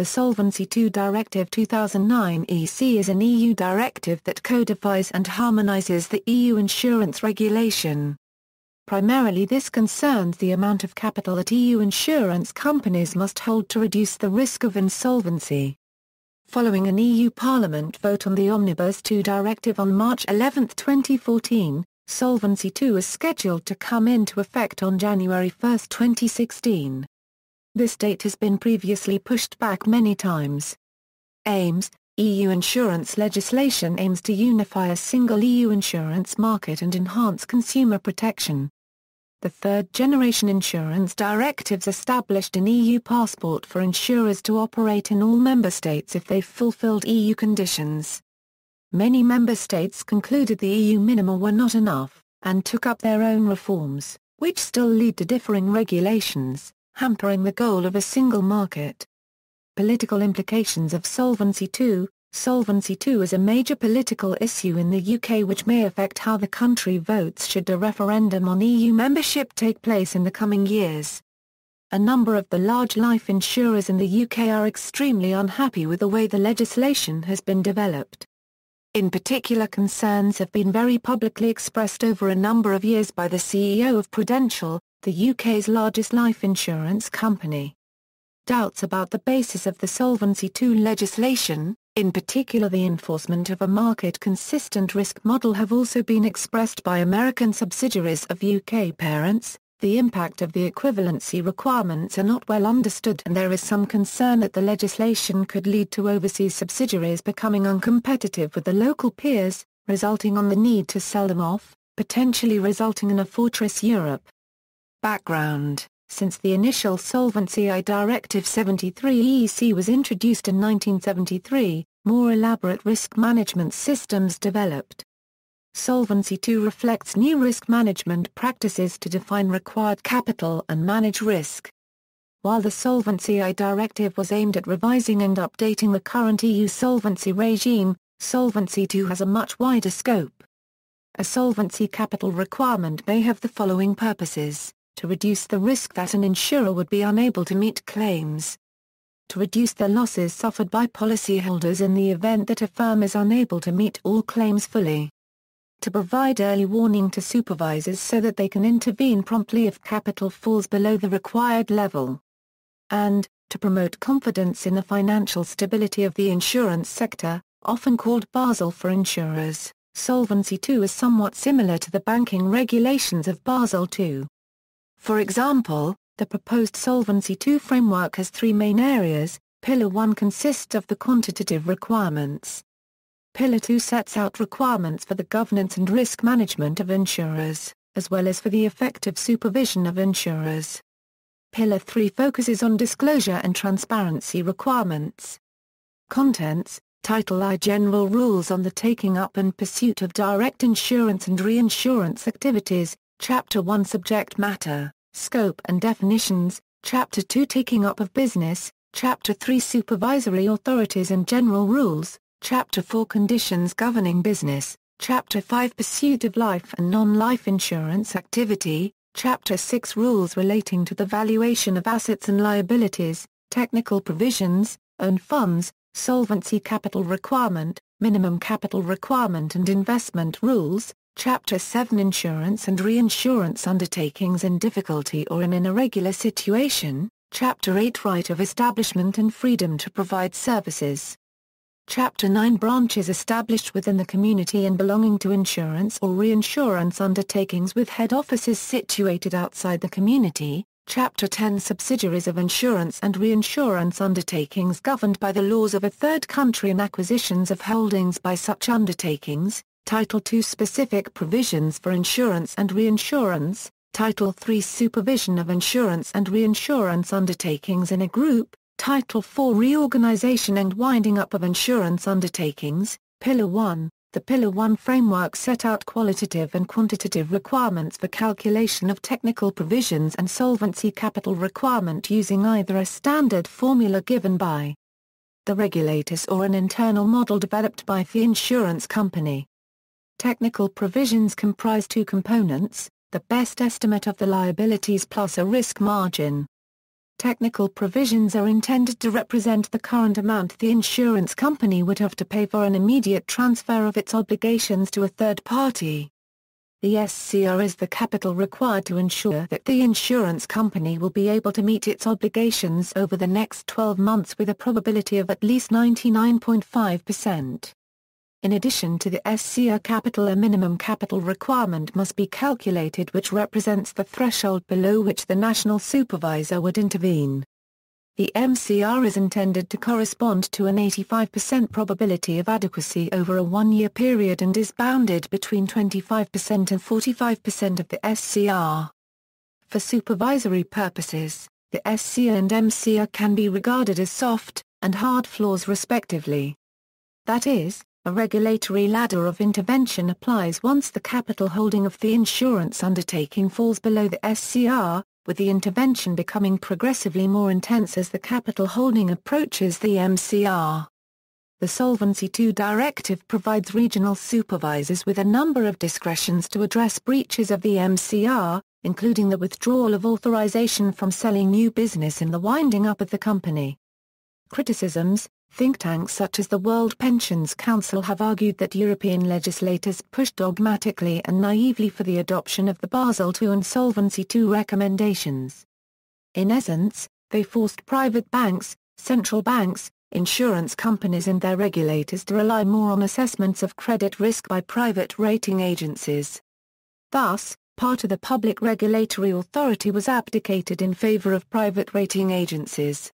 The Solvency II Directive 2009 EC is an EU directive that codifies and harmonises the EU insurance regulation. Primarily this concerns the amount of capital that EU insurance companies must hold to reduce the risk of insolvency. Following an EU Parliament vote on the Omnibus II Directive on March 11, 2014, Solvency II is scheduled to come into effect on January 1, 2016. This date has been previously pushed back many times. Aims: EU insurance legislation aims to unify a single EU insurance market and enhance consumer protection. The third-generation insurance directives established an EU passport for insurers to operate in all member states if they fulfilled EU conditions. Many member states concluded the EU minima were not enough, and took up their own reforms, which still lead to differing regulations, hampering the goal of a single market. Political implications of Solvency II. Solvency II is a major political issue in the UK which may affect how the country votes should a referendum on EU membership take place in the coming years. A number of the large life insurers in the UK are extremely unhappy with the way the legislation has been developed. In particular, concerns have been very publicly expressed over a number of years by the CEO of Prudential, the UK's largest life insurance company. Doubts about the basis of the Solvency II legislation, in particular the enforcement of a market-consistent risk model, have also been expressed by American subsidiaries of UK parents. The impact of the equivalency requirements are not well understood, and there is some concern that the legislation could lead to overseas subsidiaries becoming uncompetitive with the local peers, resulting on the need to sell them off, potentially resulting in a fortress Europe. Background: since the initial Solvency I Directive 73 EC was introduced in 1973, more elaborate risk management systems developed. Solvency II reflects new risk management practices to define required capital and manage risk. While the Solvency I Directive was aimed at revising and updating the current EU solvency regime, Solvency II has a much wider scope. A solvency capital requirement may have the following purposes: to reduce the risk that an insurer would be unable to meet claims, to reduce the losses suffered by policyholders in the event that a firm is unable to meet all claims fully, to provide early warning to supervisors so that they can intervene promptly if capital falls below the required level, and to promote confidence in the financial stability of the insurance sector, often called Basel for insurers. Solvency II is somewhat similar to the banking regulations of Basel II. For example, the proposed Solvency II framework has three main areas. Pillar 1 consists of the quantitative requirements. Pillar 2 sets out requirements for the governance and risk management of insurers, as well as for the effective supervision of insurers. Pillar 3 focuses on disclosure and transparency requirements. Contents: Title I: General rules on the taking up and pursuit of direct insurance and reinsurance activities. Chapter 1: Subject matter, scope and definitions. Chapter 2: Taking up of business. Chapter 3: Supervisory authorities and general rules. Chapter 4: Conditions governing business. Chapter 5: Pursuit of life and non-life insurance activity. Chapter 6: Rules relating to the valuation of assets and liabilities. Technical provisions, own funds, solvency capital requirement, minimum capital requirement and investment rules. Chapter 7: Insurance and reinsurance undertakings in difficulty or in an irregular situation. Chapter 8: Right of establishment and freedom to provide services. Chapter 9: Branches established within the community and belonging to insurance or reinsurance undertakings with head offices situated outside the community. Chapter 10: Subsidiaries of insurance and reinsurance undertakings governed by the laws of a third country and acquisitions of holdings by such undertakings. Title II: Specific provisions for insurance and reinsurance. Title III: Supervision of insurance and reinsurance undertakings in a group. Title IV: Reorganization and winding up of insurance undertakings. Pillar 1: The Pillar 1 framework set out qualitative and quantitative requirements for calculation of technical provisions and solvency capital requirement using either a standard formula given by the regulators or an internal model developed by the insurance company. Technical provisions comprise two components: the best estimate of the liabilities plus a risk margin. Technical provisions are intended to represent the current amount the insurance company would have to pay for an immediate transfer of its obligations to a third party. The SCR is the capital required to ensure that the insurance company will be able to meet its obligations over the next 12 months with a probability of at least 99.5%. In addition to the SCR capital, a minimum capital requirement must be calculated which represents the threshold below which the national supervisor would intervene. The MCR is intended to correspond to an 85% probability of adequacy over a one-year period and is bounded between 25% and 45% of the SCR. For supervisory purposes, the SCR and MCR can be regarded as soft and hard floors respectively. That is, a regulatory ladder of intervention applies once the capital holding of the insurance undertaking falls below the SCR, with the intervention becoming progressively more intense as the capital holding approaches the MCR. The Solvency II Directive provides regional supervisors with a number of discretions to address breaches of the MCR, including the withdrawal of authorization from selling new business and the winding up of the company. Criticisms. Think tanks such as the World Pensions Council have argued that European legislators pushed dogmatically and naively for the adoption of the Basel II and Solvency II recommendations. In essence, they forced private banks, central banks, insurance companies and their regulators to rely more on assessments of credit risk by private rating agencies. Thus, part of the public regulatory authority was abdicated in favor of private rating agencies.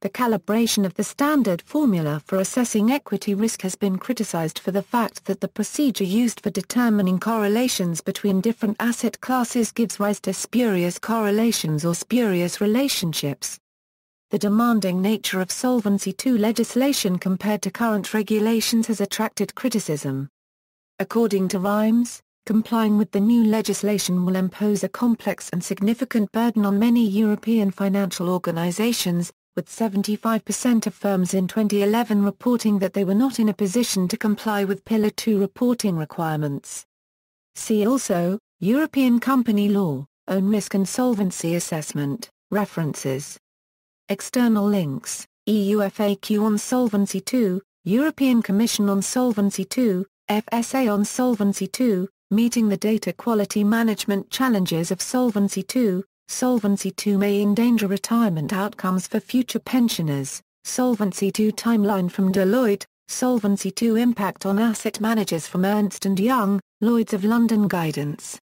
The calibration of the standard formula for assessing equity risk has been criticized for the fact that the procedure used for determining correlations between different asset classes gives rise to spurious correlations or spurious relationships. The demanding nature of Solvency II legislation compared to current regulations has attracted criticism. According to Rhymes, complying with the new legislation will impose a complex and significant burden on many European financial organizations, with 75% of firms in 2011 reporting that they were not in a position to comply with Pillar 2 reporting requirements. See also, European Company Law, Own Risk and Solvency Assessment, References. External links, EU FAQ on Solvency II, European Commission on Solvency II, FSA on Solvency II, Meeting the Data Quality Management Challenges of Solvency II, Solvency II may endanger retirement outcomes for future pensioners, Solvency II timeline from Deloitte, Solvency II impact on asset managers from Ernst & Young, Lloyd's of London guidance.